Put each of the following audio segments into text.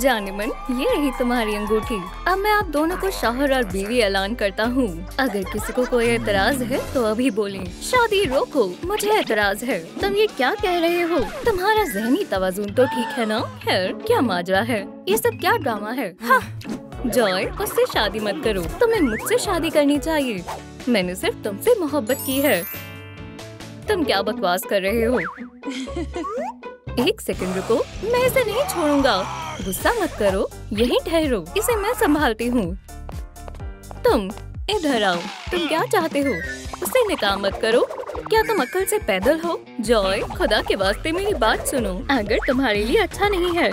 जानेमन, ये रही तुम्हारी अंगूठी। अब मैं आप दोनों को शौहर और बीवी ऐलान करता हूँ। अगर किसी को कोई एतराज है तो अभी बोलें। शादी रोको, मुझे एतराज है। तुम ये क्या कह रहे हो? तुम्हारा ज़हनी तवाज़ुन तो ठीक है ना? खैर, क्या माजरा है? ये सब क्या ड्रामा है? हाँ। जॉय, उससे शादी मत करो। तुम्हें मुझसे शादी करनी चाहिए। मैंने सिर्फ तुमसे मोहब्बत की है। तुम क्या बकवास कर रहे हो? एक सेकंड रुको, मैं इसे नहीं छोड़ूंगा। गुस्सा मत करो, यहीं ठहरो, इसे मैं संभालती हूँ। तुम इधर आओ। तुम क्या चाहते हो? उसे निकाह मत करो। क्या तुम अक्ल से पैदल हो? जॉय, खुदा के वास्ते मेरी बात सुनो। अगर तुम्हारे लिए अच्छा नहीं है।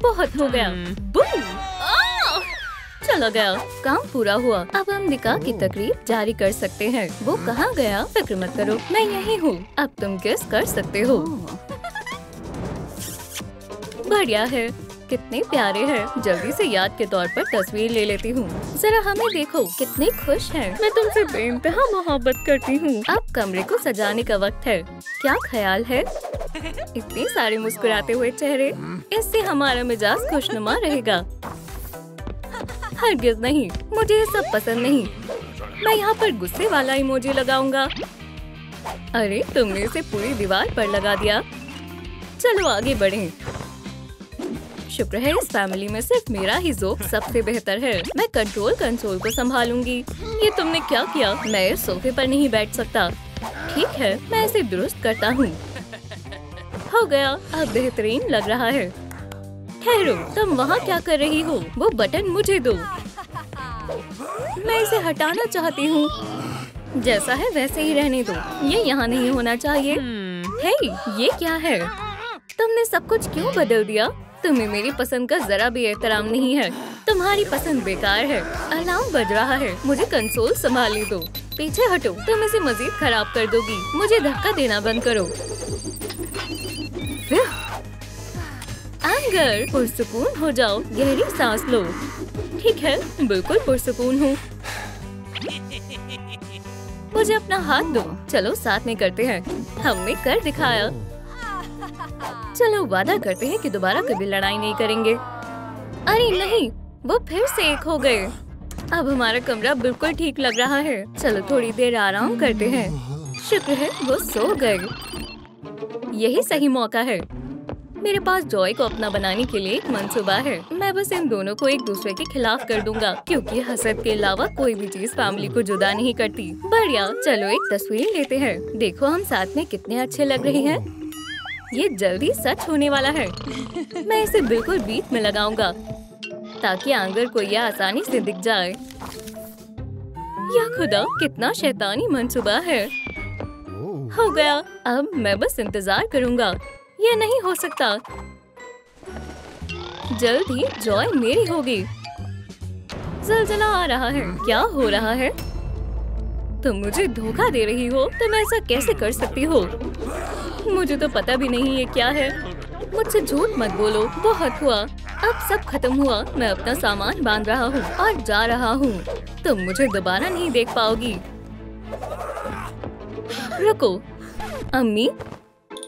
बहुत हो गया। बूम! चला गया। काम पूरा हुआ। अब हम निकाह की तकरीब जारी कर सकते हैं। वो कहाँ गया? फिक्र मत करो, मैं यही हूँ। अब तुम गेस कर सकते हो। बढ़िया है, कितने प्यारे हैं। जल्दी से याद के तौर पर तस्वीर ले लेती हूँ। जरा हमें देखो, कितने खुश हैं। मैं तुमसे बेइंतहा मोहब्बत करती हूँ। अब कमरे को सजाने का वक्त है। क्या ख्याल है? इतने सारे मुस्कुराते हुए चेहरे, इससे हमारा मिजाज खुशनुमा रहेगा। हरगिज़ नहीं, मुझे ये सब पसंद नहीं। मैं यहाँ पर गुस्से वाला इमोजी लगाऊंगा। अरे, तुमने इसे पूरी दीवार पर लगा दिया। चलो आगे बढ़ें। शुक्र है इस फैमिली में सिर्फ मेरा ही ज़ोक सबसे बेहतर है। मैं कंट्रोल कंसोल को संभालूंगी। ये तुमने क्या किया? मैं इस सोफे पर नहीं बैठ सकता। ठीक है, मैं इसे दुरुस्त करता हूँ। हो गया, अब बेहतरीन लग रहा है। ठहरो, तुम वहाँ क्या कर रही हो? वो बटन मुझे दो। मैं इसे हटाना चाहती हूँ। जैसा है वैसे ही रहने दो। ये यहाँ नहीं होना चाहिए। हे, ये क्या है? तुमने सब कुछ क्यों बदल दिया? तुम्हें मेरी पसंद का जरा भी एहतराम नहीं है। तुम्हारी पसंद बेकार है। अलार्म बज रहा है। मुझे कंसोल संभालने दो। पीछे हटो, तुम इसे मजीद खराब कर दोगी। मुझे धक्का देना बंद करो। एंगर, पुरसुकून हो जाओ। गहरी सांस लो। ठीक है, बिल्कुल पुरसुकून हूँ। मुझे अपना हाथ दो। चलो साथ में करते हैं। हमने कर दिखाया। चलो वादा करते हैं कि दोबारा कभी लड़ाई नहीं करेंगे। अरे नहीं, वो फिर से एक हो गए। अब हमारा कमरा बिल्कुल ठीक लग रहा है। चलो थोड़ी देर आराम करते हैं। शुक्र है वो सो गए। यही सही मौका है। मेरे पास जॉय को अपना बनाने के लिए एक मंसूबा है। मैं बस इन दोनों को एक दूसरे के खिलाफ कर दूंगा, क्योंकि हसद के अलावा कोई भी चीज फैमिली को जुदा नहीं करती। बढ़िया, चलो एक तस्वीर लेते हैं। देखो हम साथ में कितने अच्छे लग रहे हैं। ये जल्दी सच होने वाला है। मैं इसे बिल्कुल बीच में लगाऊंगा ताकि आंगर को यह आसानी से दिख जाए। या खुदा, कितना शैतानी मंसूबा है। हो गया, अब मैं बस इंतजार करूंगा। ये नहीं हो सकता। जल्द ही जॉय मेरी होगी। ज़लज़ला आ रहा है। क्या हो रहा है? तुम मुझे धोखा दे रही हो। तुम ऐसा कैसे कर सकती हो? मुझे तो पता भी नहीं ये क्या है। मुझसे झूठ मत बोलो। बहुत हुआ, अब सब खत्म हुआ। मैं अपना सामान बांध रहा हूँ और जा रहा हूँ। तुम मुझे दोबारा नहीं देख पाओगी। रुको, अम्मी,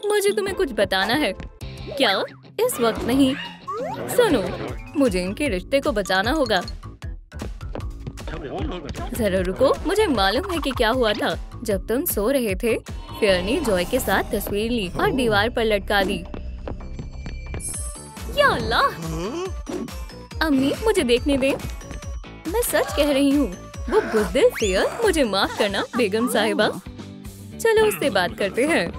मुझे तुम्हें कुछ बताना है। क्या? इस वक्त नहीं। सुनो, मुझे इनके रिश्ते को बचाना होगा। जरा रुको, मुझे मालूम है कि क्या हुआ था। जब तुम सो रहे थे, फेयर ने जॉय के साथ तस्वीर ली और दीवार पर लटका दी। या अल्लाह! अम्मी, मुझे देखने दे। मैं सच कह रही हूँ। वो बुज़दिल फेयर, मुझे माफ करना बेगम साहिबा। चलो उससे बात करते हैं।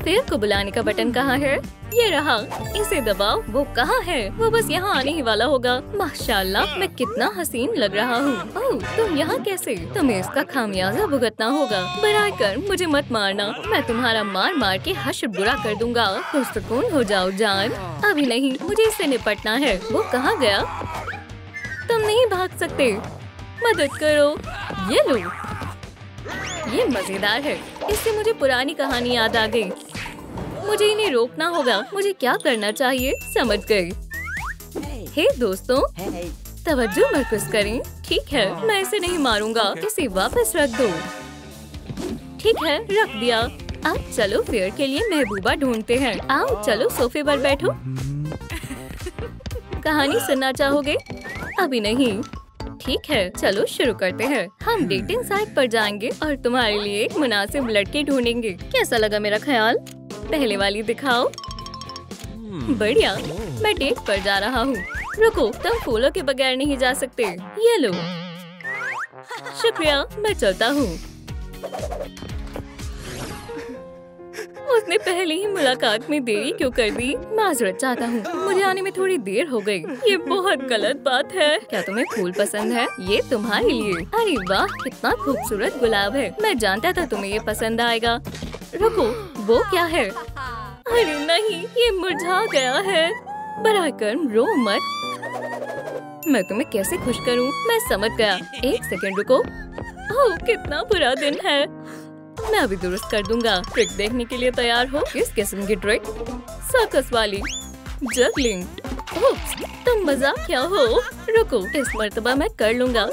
फेयर को बुलाने का बटन कहाँ है? ये रहा, इसे दबाओ। वो कहाँ है? वो बस यहाँ आने ही वाला होगा। माशाल्लाह, मैं कितना हसीन लग रहा हूँ। ओह, तुम यहाँ कैसे? तुम्हें इसका खामियाजा भुगतना होगा। बराए कर मुझे मत मारना। मैं तुम्हारा मार मार के हश्र बुरा कर दूंगा। पुरसुकून हो जाओ जान। अभी नहीं, मुझे इससे निपटना है। वो कहाँ गया? तुम नहीं भाग सकते। मदद करो। ये लो। ये मजेदार है। इससे मुझे पुरानी कहानी याद आ गई। मुझे इन्हें रोकना होगा। मुझे क्या करना चाहिए? समझ गई। हे दोस्तों, तवज्जो मरकज़ करें। ठीक है, मैं इसे नहीं मारूंगा। इसे वापस रख दो। ठीक है, रख दिया। अब चलो फेयर के लिए महबूबा ढूंढते हैं। आओ, चलो सोफे पर बैठो। कहानी सुनना चाहोगे? अभी नहीं। ठीक है, चलो शुरू करते हैं। हम डेटिंग साइट पर जाएंगे और तुम्हारे लिए एक मुनासिब लड़की ढूंढेंगे। कैसा लगा मेरा ख्याल? पहले वाली दिखाओ। बढ़िया, मैं डेट पर जा रहा हूँ। रुको, तुम फूलों के बगैर नहीं जा सकते। ये लो। शुक्रिया, मैं चलता हूँ। उसने पहले ही मुलाकात में देरी क्यों कर दी? माजरत चाहता हूँ, मुझे आने में थोड़ी देर हो गई। ये बहुत गलत बात है। क्या तुम्हें फूल पसंद है? ये तुम्हारे लिए। अरे वाह, कितना खूबसूरत गुलाब है। मैं जानता था तुम्हें ये पसंद आएगा। रुको, वो क्या है? अरे नहीं, ये मुरझा गया है। बराकर्म, रो मत। मैं तुम्हें कैसे खुश करूँ? मैं समझ गया। एक सेकंड रुको। ओह, कितना बुरा दिन है। मैं अभी दुरुस्त कर दूंगा। ट्रिक देखने के लिए तैयार हो? किस किस्म की ट्रिक? सर्कस वाली। जगलिंग। ओप्स, तुम मजाक क्या हो? रुको, इस मर्तबा मैं कर लूंगा।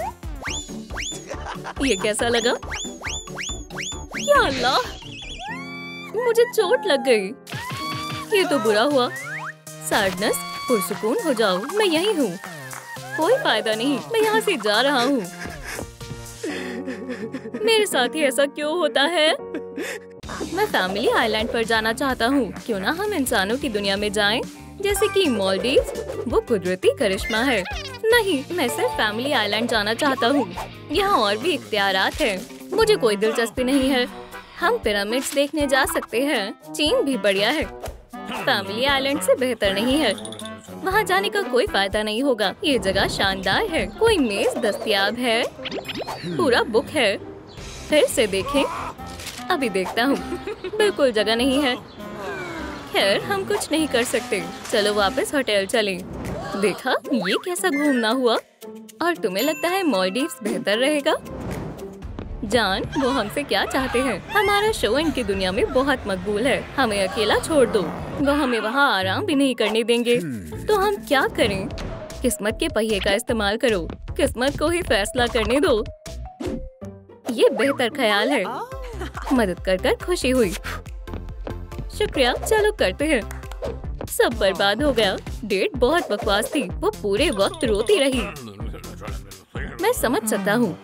ये कैसा लगा? या अल्लाह, मुझे चोट लग गई। ये तो बुरा हुआ। सैडनेस, पुरसुकून हो जाओ, मैं यही हूँ। कोई फायदा नहीं, मैं यहाँ से जा रहा हूँ। मेरे साथ ही ऐसा क्यों होता है? मैं फैमिली आइलैंड पर जाना चाहता हूँ। क्यों ना हम इंसानों की दुनिया में जाएं? जैसे कि मालदीव्स, वो कुदरती करिश्मा है। नहीं, मैं सिर्फ फैमिली आइलैंड जाना चाहता हूँ। यहाँ और भी इख्तियारात हैं। मुझे कोई दिलचस्पी नहीं है। हम पिरामिड्स देखने जा सकते हैं। चीन भी बढ़िया है। फैमिली आइलैंड से बेहतर नहीं है। वहाँ जाने का कोई फायदा नहीं होगा। ये जगह शानदार है। कोई मेज दस्तयाब है? पूरा बुक है। फिर से देखें। अभी देखता हूँ। बिल्कुल जगह नहीं है। खैर, हम कुछ नहीं कर सकते। चलो वापस होटल चलें। देखा, ये कैसा घूमना हुआ। और तुम्हें लगता है मालदीव्स बेहतर रहेगा? जान, वो हमसे क्या चाहते हैं? हमारा शो इनकी दुनिया में बहुत मकबूल है। हमें अकेला छोड़ दो। वो हमें वहाँ आराम भी नहीं करने देंगे। तो हम क्या करें? किस्मत के पहिए का इस्तेमाल करो। किस्मत को ही फैसला करने दो। ये बेहतर ख्याल है। मदद कर कर खुशी हुई। शुक्रिया, चलो करते हैं। सब बर्बाद हो गया। डेट बहुत बकवास थी। वो पूरे वक्त रोती रही। मैं समझ सकता हूँ।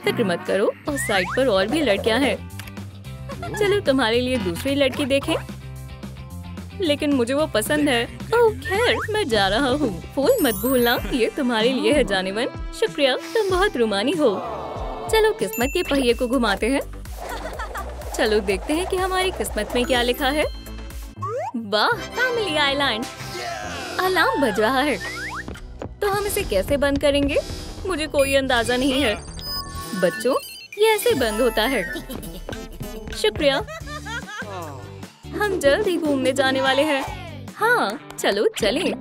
फिक्र मत करो, और साइड पर और भी लड़कियां हैं। चलो तुम्हारे लिए दूसरी लड़की देखें। लेकिन मुझे वो पसंद है। ओह खैर, मैं जा रहा हूँ। फूल मत भूलना, ये तुम्हारे लिए है जानेमन। शुक्रिया, तुम बहुत रुमानी हो। चलो किस्मत के पहिए को घुमाते हैं। चलो देखते हैं कि हमारी किस्मत में क्या लिखा है। वाह, फैमिली आइलैंड। अलार्म बज रहा है। तो हम इसे कैसे बंद करेंगे? मुझे कोई अंदाजा नहीं है। बच्चों, ये ऐसे बंद होता है। शुक्रिया, हम जल्द ही घूमने जाने वाले हैं। हाँ, चलो चलें।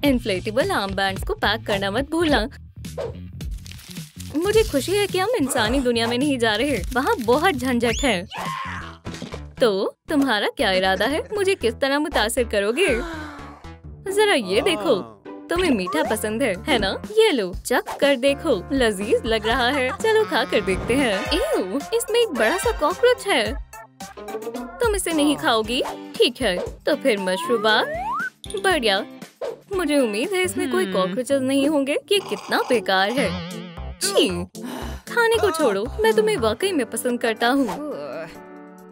इन्फ्लेटेबल आर्म बैंड्स को पैक करना मत भूलना। मुझे खुशी है कि हम इंसानी दुनिया में नहीं जा रहे। वहाँ बहुत झंझट है। तो तुम्हारा क्या इरादा है? मुझे किस तरह मुतासिर करोगे? जरा ये देखो। तुम्हें मीठा पसंद है ना? ये लो, चख कर देखो। लजीज लग रहा है। चलो खा कर देखते हैं। एव, इसमें एक बड़ा सा कॉकरोच है। तुम इसे नहीं खाओगी? ठीक है, तो फिर मशरूबात। बढ़िया। मुझे उम्मीद है इसमें कोई कॉकरोचेस नहीं होंगे। ये कितना बेकार है। छी, खाने को छोड़ो। मैं तुम्हें वाकई में पसंद करता हूँ।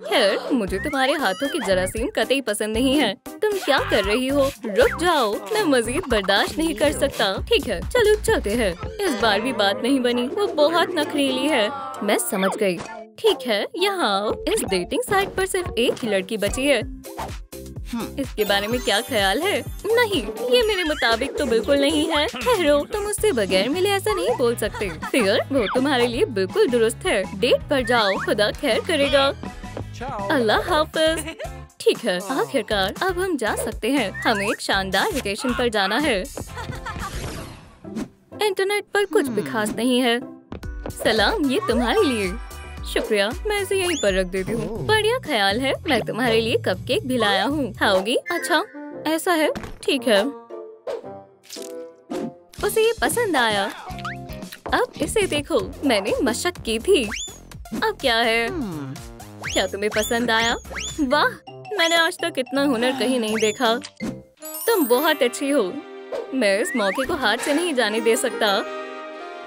खैर, मुझे तुम्हारे हाथों की जरासीम कतई पसंद नहीं है। तुम क्या कर रही हो? रुक जाओ, मैं मजीद बर्दाश्त नहीं कर सकता। ठीक है, चलो चलते हैं। इस बार भी बात नहीं बनी। वो बहुत नखरीली है। मैं समझ गई। ठीक है, यहाँ आओ। इस डेटिंग साइट पर सिर्फ एक ही लड़की बची है। इसके बारे में क्या ख्याल है? नहीं, ये मेरे मुताबिक तो बिल्कुल नहीं है। ठहरो, तुम उससे बगैर मिले ऐसा नहीं बोल सकते। फिगर, वो तुम्हारे लिए बिल्कुल दुरुस्त है। डेट पर जाओ, खुदा खैर करेगा। अल्लाह हाफ़िज़। ठीक है, आखिरकार अब हम जा सकते हैं। हमें एक शानदार वेकेशन पर जाना है। इंटरनेट पर कुछ भी खास नहीं है। सलाम, ये तुम्हारे लिए। शुक्रिया, मैं इसे यहीं पर रख देती हूँ। बढ़िया ख्याल है। मैं तुम्हारे लिए कपकेक भी लाया हूँ। खाओगी? अच्छा, ऐसा है। ठीक है। उसे ये पसंद आया। अब इसे देखो, मैंने मशक की थी। अब क्या है? क्या तुम्हें पसंद आया? वाह, मैंने आज तक इतना हुनर कहीं नहीं देखा। तुम बहुत अच्छी हो। मैं इस मौके को हाथ से नहीं जाने दे सकता।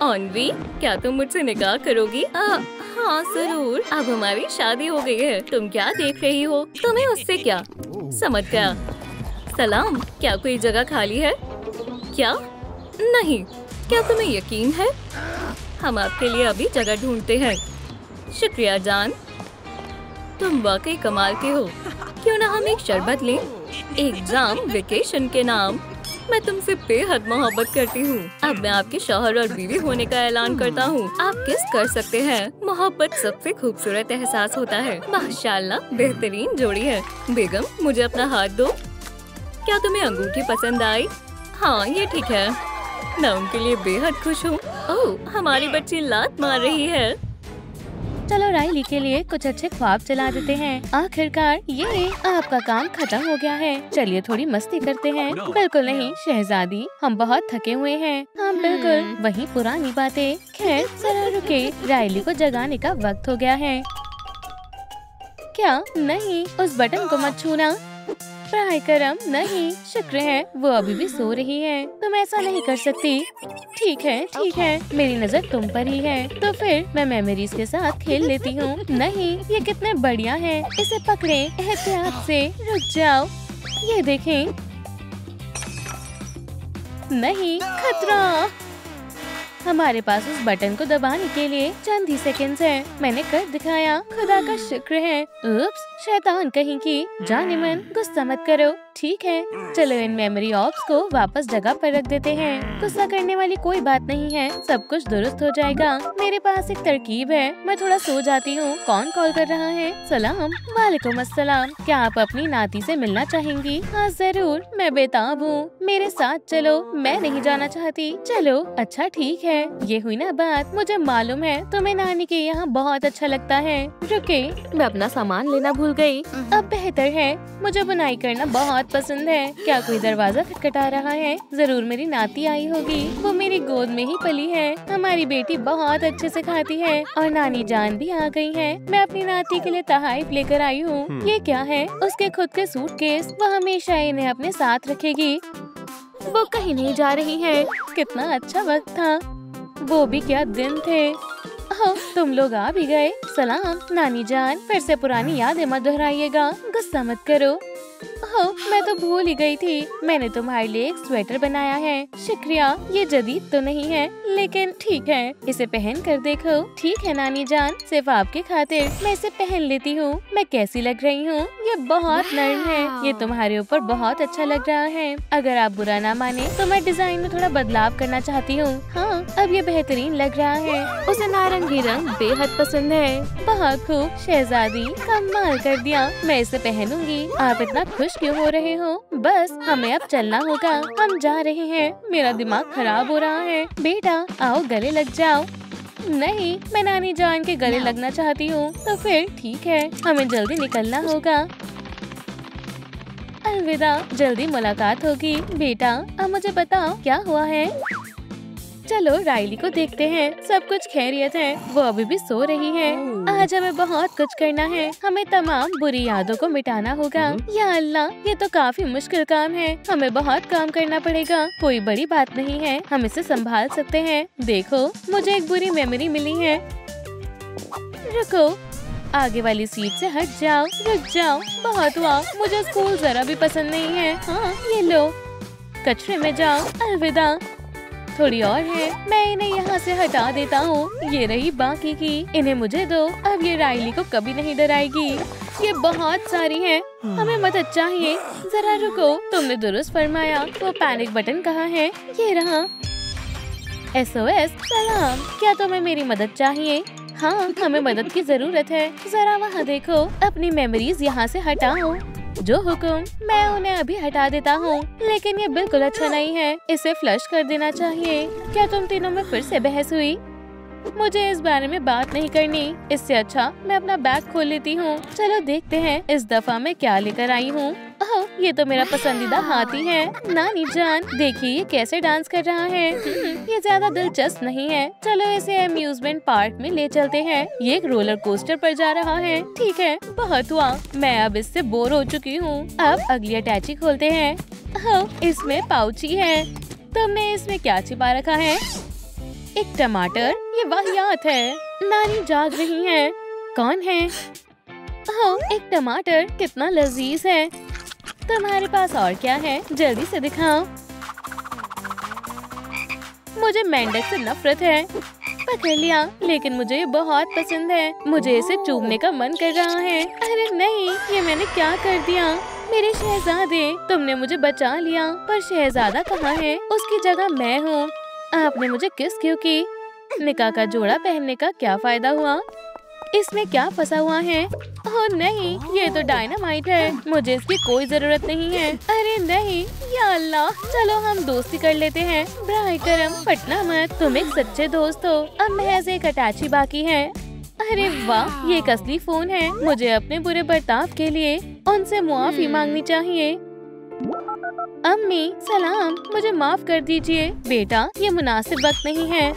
ऑनवी, क्या तुम मुझसे निकाह करोगी? हाँ जरूर। अब हमारी शादी हो गई है। तुम क्या देख रही हो? तुम्हें उससे क्या? समझ गया। सलाम, क्या कोई जगह खाली है? क्या? नहीं। क्या तुम्हें यकीन है? हम आपके लिए अभी जगह ढूंढते हैं। शुक्रिया जान, तुम वाकई कमाल के हो। क्यों ना हम एक शरबत लें? एग्जाम वेकेशन के नाम। मैं तुमसे बेहद मोहब्बत करती हूँ। अब मैं आपके शौहर और बीवी होने का ऐलान करता हूँ। आप किस कर सकते हैं। मोहब्बत सबसे खूबसूरत एहसास होता है। माशाल्लाह, बेहतरीन जोड़ी है। बेगम, मुझे अपना हाथ दो। क्या तुम्हें अंगूठी पसंद आई? हाँ, ये ठीक है। मैं उनके लिए बेहद खुश हूँ। ओह, हमारी बच्ची लात मार रही है। चलो राइली के लिए कुछ अच्छे ख्वाब चला देते हैं। आखिरकार ये आपका काम खत्म हो गया है। चलिए थोड़ी मस्ती करते हैं। बिल्कुल नहीं शहजादी, हम बहुत थके हुए हैं। हम बिल्कुल वही पुरानी बातें। खैर जरा रुके, राइली को जगाने का वक्त हो गया है। क्या? नहीं, उस बटन को मत छूना। प्राय करम, नहीं, शुक्र है वो अभी भी सो रही है। तुम ऐसा नहीं कर सकती। ठीक है, मेरी नजर तुम पर ही है। तो फिर मैं मेमोरीज के साथ खेल लेती हूँ। नहीं, ये कितने बढ़िया है। इसे पकड़े एहतियात से। रुक जाओ, ये देखें। नहीं, खतरा। हमारे पास उस बटन को दबाने के लिए चंद ही सेकंड्स है। मैंने कर दिखाया, खुदा का शुक्र है। उप्स, शैतान कहीं की। जाने मन, गुस्सा मत करो। ठीक है, चलो इन मेमोरी ऑप्स को वापस जगह पर रख देते हैं। गुस्सा करने वाली कोई बात नहीं है, सब कुछ दुरुस्त हो जाएगा। मेरे पास एक तरकीब है, मैं थोड़ा सो जाती हूँ। कौन कॉल कर रहा है? सलाम। वालेकुम अस्सलाम। क्या आप अपनी नाती से मिलना चाहेंगी? हाँ जरूर, मैं बेताब हूँ। मेरे साथ चलो। मैं नहीं जाना चाहती। चलो, अच्छा ठीक है। ये हुई ना बात। मुझे मालूम है तुम्हें नानी के यहाँ बहुत अच्छा लगता है। रुके, मैं अपना सामान लेना भूल गई। अब बेहतर है। मुझे बुनाई करना बहुत पसंद है। क्या कोई दरवाजा खटखटा रहा है? जरूर मेरी नाती आई होगी। वो मेरी गोद में ही पली है। हमारी बेटी बहुत अच्छे से खाती है और नानी जान भी आ गई है। मैं अपनी नाती के लिए तोहफा लेकर आई हूँ। ये क्या है? उसके खुद के सूटकेस। वो हमेशा इन्हें अपने साथ रखेगी। वो कहीं नहीं जा रही है। कितना अच्छा वक्त था। वो भी क्या दिन थे। तुम लोग आ भी गए। सलाम नानी जान, फिर से पुरानी यादें मत दोहराइएगा। गुस्सा मत करो। मैं तो भूल ही गई थी। मैंने तुम्हारे लिए एक स्वेटर बनाया है। शुक्रिया। ये जदीद तो नहीं है, लेकिन ठीक है, इसे पहन कर देखो। ठीक है नानी जान, सिर्फ आपके खातिर मैं इसे पहन लेती हूँ। मैं कैसी लग रही हूँ? ये बहुत नर्म है। ये तुम्हारे ऊपर बहुत अच्छा लग रहा है। अगर आप बुरा ना माने तो मैं डिजाइन में थोड़ा बदलाव करना चाहती हूँ। हाँ, अब ये बेहतरीन लग रहा है। उसे नारंगी रंग बेहद पसंद है। बहुत खूब शहजादी, कमाल कर दिया। मैं इसे पहनूंगी। आप इतना खुश क्यों हो रहे हो? बस हमें अब चलना होगा। हम जा रहे हैं। मेरा दिमाग खराब हो रहा है। बेटा आओ, गले लग जाओ। नहीं, मैं नानी जान के गले लगना चाहती हूँ। तो फिर ठीक है, हमें जल्दी निकलना होगा। अलविदा, जल्दी मुलाकात होगी। बेटा अब मुझे बताओ क्या हुआ है? चलो राइली को देखते हैं। सब कुछ खैरियत है। वो अभी भी सो रही है। आज हमें बहुत कुछ करना है। हमें तमाम बुरी यादों को मिटाना होगा। या अल्लाह, ये तो काफी मुश्किल काम है। हमें बहुत काम करना पड़ेगा। कोई बड़ी बात नहीं है, हम इसे संभाल सकते हैं। देखो, मुझे एक बुरी मेमोरी मिली है। रुको, आगे वाली सीट से हट जाओ। रुक जाओ, बहुत हुआ। मुझे स्कूल जरा भी पसंद नहीं है। हाँ, ये लो, कचरे में जाओ। अलविदा। थोड़ी और है, मैं इन्हें यहाँ से हटा देता हूँ। ये रही बाकी की। इन्हें मुझे दो। अब ये राइली को कभी नहीं डराएगी। ये बहुत सारी हैं। हमें मदद चाहिए। जरा रुको, तुमने दुरुस्त फरमाया। वो पैनिक बटन कहाँ है? ये रहा। SOS। सलाम, क्या तुम्हें मेरी मदद चाहिए? हाँ, हमें मदद की जरूरत है। जरा वहाँ देखो। अपनी मेमोरीज यहाँ से हटाओ। जो हुक्म, मैं उन्हें अभी हटा देता हूँ। लेकिन ये बिल्कुल अच्छा नहीं है। इसे फ्लश कर देना चाहिए। क्या तुम तीनों में फिर से बहस हुई? मुझे इस बारे में बात नहीं करनी। इससे अच्छा मैं अपना बैग खोल लेती हूँ। चलो देखते हैं इस दफा मैं क्या लेकर आई हूँ। ओह, ये तो मेरा पसंदीदा हाथी है। नानी जान, देखिए ये कैसे डांस कर रहा है। ये ज्यादा दिलचस्प नहीं है। चलो इसे अम्यूजमेंट पार्क में ले चलते हैं। ये एक रोलर कोस्टर पर जा रहा है। ठीक है, बहुत हुआ, मैं अब इससे बोर हो चुकी हूँ। अब अगली अटैची खोलते हैं। ओह, इसमें पाउची है। तुमने इसमें क्या छिपा रखा है? एक टमाटर, ये वाहियात है। नानी जाग रही है। कौन है? ओह, एक टमाटर, कितना लजीज है। तुम्हारे पास और क्या है? जल्दी से दिखाओ। मुझे मेंढक से नफरत है। पकड़ लिया, लेकिन मुझे ये बहुत पसंद है। मुझे इसे चूमने का मन कर रहा है। अरे नहीं, ये मैंने क्या कर दिया? मेरे शहजादे, तुमने मुझे बचा लिया, पर शहजादा कहाँ है? उसकी जगह मैं हूँ। आपने मुझे किस क्यों की? निकाह का जोड़ा पहनने का क्या फायदा हुआ? इसमें क्या फंसा हुआ है? ओह नहीं, ये तो डायनामाइट है। मुझे इसकी कोई जरूरत नहीं है। अरे नहीं, या अल्लाह, चलो हम दोस्ती कर लेते हैं। ब्राय करम, फटना मत, तुम एक सच्चे दोस्त हो। अब महज एक अटैची बाकी है। अरे वाह, ये एक असली फोन है। मुझे अपने बुरे बर्ताव के लिए उनसे मुआफी मांगनी चाहिए। अम्मी सलाम, मुझे माफ कर दीजिए। बेटा, ये मुनासिब वक्त नहीं है।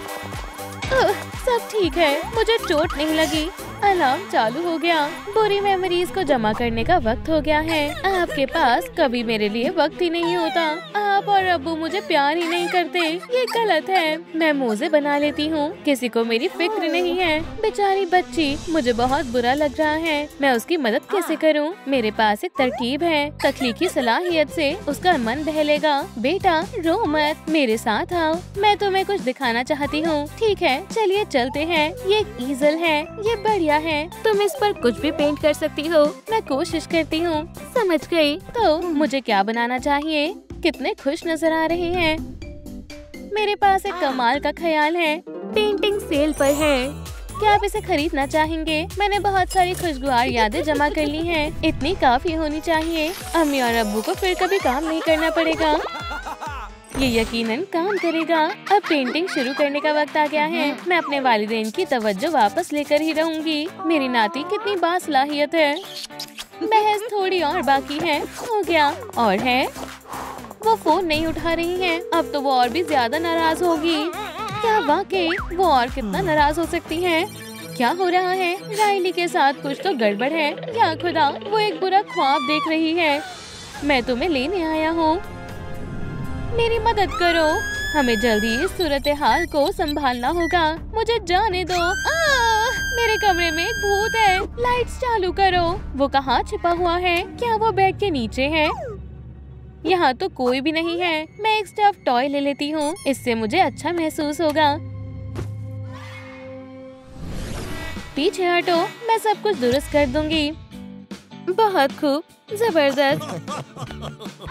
सब ठीक है, मुझे चोट नहीं लगी। अलार्म चालू हो गया। बुरी मेमोरीज को जमा करने का वक्त हो गया है। आपके पास कभी मेरे लिए वक्त ही नहीं होता। आप और अब्बू मुझे प्यार ही नहीं करते। ये गलत है। मैं मोजे बना लेती हूँ, किसी को मेरी फिक्र नहीं है। बेचारी बच्ची, मुझे बहुत बुरा लग रहा है। मैं उसकी मदद कैसे करूँ? मेरे पास एक तरकीब है। तख्लीकी सलाहियत से उसका मन बहलेगा। बेटा रो मत, मेरे साथ आओ, मैं तुम्हें कुछ दिखाना चाहती हूँ। ठीक है, चलिए चलते हैं। ये एक ईजल है, ये बढ़िया है। तुम इस पर कुछ भी पेंट कर सकती हो। मैं कोशिश करती हूँ। समझ गई। तो मुझे क्या बनाना चाहिए? कितने खुश नजर आ रहे हैं। मेरे पास एक कमाल का ख्याल है। पेंटिंग सेल पर है। क्या आप इसे खरीदना चाहेंगे? मैंने बहुत सारी खुशगवार यादें जमा कर ली हैं। इतनी काफी होनी चाहिए। अम्मी और अब्बू को फिर कभी काम नहीं करना पड़ेगा। ये यकीनन काम करेगा। अब पेंटिंग शुरू करने का वक्त आ गया है। मैं अपने वालिदैन की तवज्जो वापस लेकर ही रहूंगी। मेरी नाती कितनी बासलाहियत है। महज थोड़ी और बाकी है। हो गया। और है, वो फोन नहीं उठा रही है। अब तो वो और भी ज्यादा नाराज होगी। क्या वाकई वो और कितना नाराज हो सकती है? क्या हो रहा है? राइली के साथ कुछ तो गड़बड़ है। या खुदा, वो एक बुरा ख्वाब देख रही है। मैं तुम्हें लेने आया हूँ, मेरी मदद करो। हमें जल्दी इस सूरत हाल को संभालना होगा। मुझे जाने दो। मेरे कमरे में एक भूत है। लाइट्स चालू करो। वो कहाँ छिपा हुआ है? क्या वो बेड के नीचे है? यहाँ तो कोई भी नहीं है। मैं एक स्टफ टॉय ले लेती हूँ, इससे मुझे अच्छा महसूस होगा। पीछे हटो, मैं सब कुछ दुरुस्त कर दूंगी। बहुत खूब, जबरदस्त,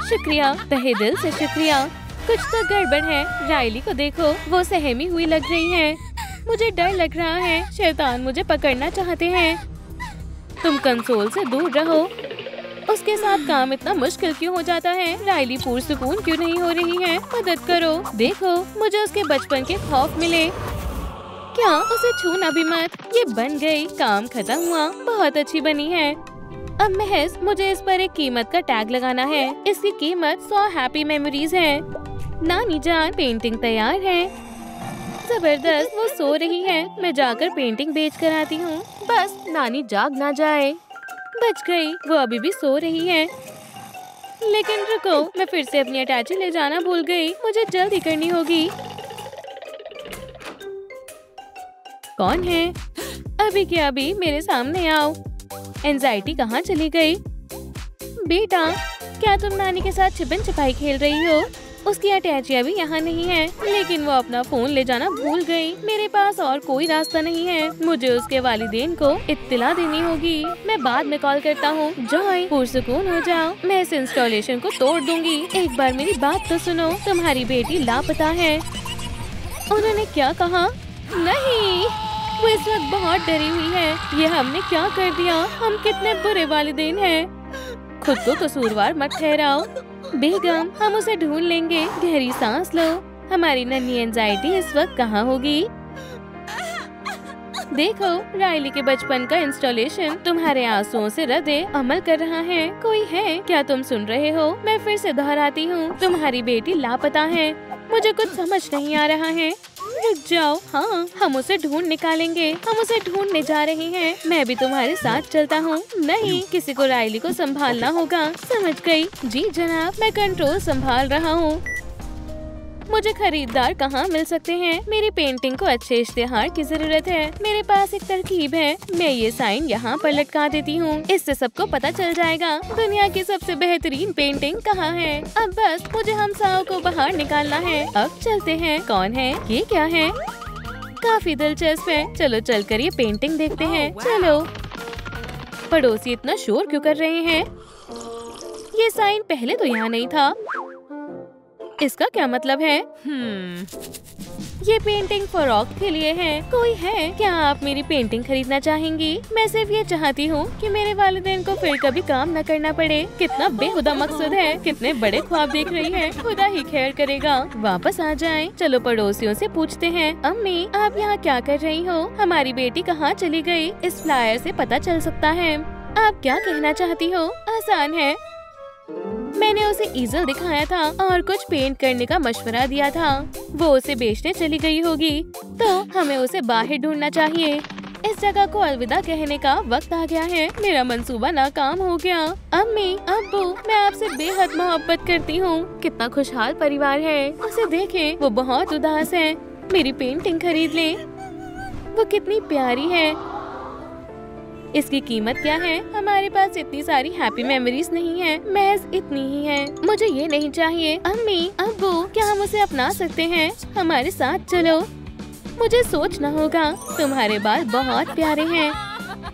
शुक्रिया, तहे दिल से शुक्रिया। कुछ तो गड़बड़ है। राइली को देखो, वो सहमी हुई लग रही है। मुझे डर लग रहा है। शैतान मुझे पकड़ना चाहते हैं। तुम कंसोल से दूर रहो। उसके साथ काम इतना मुश्किल क्यों हो जाता है? राइली पुरसुकून क्यों नहीं हो रही है? मदद करो। देखो, मुझे उसके बचपन के खौफ मिले। क्या? उसे छूना भी मत। ये बन गई, काम खत्म हुआ। बहुत अच्छी बनी है। अब महज मुझे इस पर एक कीमत का टैग लगाना है। इसकी कीमत 100 हैप्पी मेमोरीज है। नानी जान, पेंटिंग तैयार है। जबरदस्त, वो सो रही है। मैं जाकर पेंटिंग बेच कर आती हूँ। बस नानी जाग ना जाए। बच गई, वो अभी भी सो रही है। लेकिन रुको, मैं फिर से अपनी अटैची ले जाना भूल गई। मुझे जल्दी करनी होगी। कौन है? अभी के अभी मेरे सामने आओ। एंजाइटी कहाँ चली गई? बेटा, क्या तुम नानी के साथ छिपन छिपाई खेल रही हो? उसकी अटैची अभी यहाँ नहीं है, लेकिन वो अपना फोन ले जाना भूल गई। मेरे पास और कोई रास्ता नहीं है। मुझे उसके वालिदैन को इत्तिला देनी होगी। मैं बाद में कॉल करता हूँ। जॉय, पुरसुकून हो जाओ। मैं इस इंस्टॉलेशन को तोड़ दूंगी। एक बार मेरी बात तो सुनो। तुम्हारी बेटी लापता है। उन्होंने क्या कहा? नहीं, वो इस वक्त बहुत डरी हुई है। ये हमने क्या कर दिया? हम कितने बुरे वालिदैन हैं। खुद को कसूरवार मत ठहराओ। बेगम, हम उसे ढूंढ लेंगे। गहरी सांस लो। हमारी नन्ही एंजाइटी इस वक्त कहाँ होगी? देखो, राइली के बचपन का इंस्टॉलेशन तुम्हारे आंसुओं से रद्दे अमल कर रहा है। कोई है क्या? तुम सुन रहे हो? मैं फिर से दोहराती हूँ, तुम्हारी बेटी लापता है। मुझे कुछ समझ नहीं आ रहा है। रुक जाओ। हाँ, हम उसे ढूंढ निकालेंगे। हम उसे ढूंढने जा रहे हैं। मैं भी तुम्हारे साथ चलता हूँ। नहीं, किसी को राइली को संभालना होगा। समझ गई? जी जनाब, मैं कंट्रोल संभाल रहा हूँ। मुझे खरीदार कहाँ मिल सकते हैं? मेरी पेंटिंग को अच्छे इश्तेहार की जरूरत है। मेरे पास एक तरकीब है। मैं ये साइन यहाँ पर लटका देती हूँ। इससे सबको पता चल जाएगा दुनिया की सबसे बेहतरीन पेंटिंग कहाँ है। अब बस मुझे हमसाओं को बाहर निकालना है। अब चलते हैं। कौन है? ये क्या है? काफी दिलचस्प है। चलो चलकर ये पेंटिंग देखते हैं। चलो। पड़ोसी इतना शोर क्यों कर रहे हैं? ये साइन पहले तो यहाँ नहीं था। इसका क्या मतलब है? ये पेंटिंग फरोख्त के लिए है। कोई है क्या? आप मेरी पेंटिंग खरीदना चाहेंगी? मैं सिर्फ ये चाहती हूँ कि मेरे वालिदैन को फिर कभी काम न करना पड़े। कितना बेहुदा मकसद है। कितने बड़े ख्वाब देख रही है। खुदा ही खैर करेगा। वापस आ जाएं। चलो पड़ोसियों से पूछते हैं। अम्मी, आप यहाँ क्या कर रही हो? हमारी बेटी कहाँ चली गई? इस फ्लायर से पता चल सकता है। आप क्या कहना चाहती हो? आसान है। मैंने उसे ईजल दिखाया था और कुछ पेंट करने का मशवरा दिया था। वो उसे बेचने चली गई होगी, तो हमें उसे बाहर ढूंढना चाहिए। इस जगह को अलविदा कहने का वक्त आ गया है। मेरा मंसूबा नाकाम हो गया। अम्मी, अब्बू, मैं आपसे बेहद मोहब्बत करती हूँ। कितना खुशहाल परिवार है। उसे देखें, वो बहुत उदास है। मेरी पेंटिंग खरीद लें। वो कितनी प्यारी है। इसकी कीमत क्या है? हमारे पास इतनी सारी हैप्पी मेमोरीज नहीं है, महज इतनी ही है। मुझे ये नहीं चाहिए। अम्मी, अब्बू, क्या हम उसे अपना सकते हैं? हमारे साथ चलो। मुझे सोचना होगा। तुम्हारे बाल बहुत प्यारे हैं।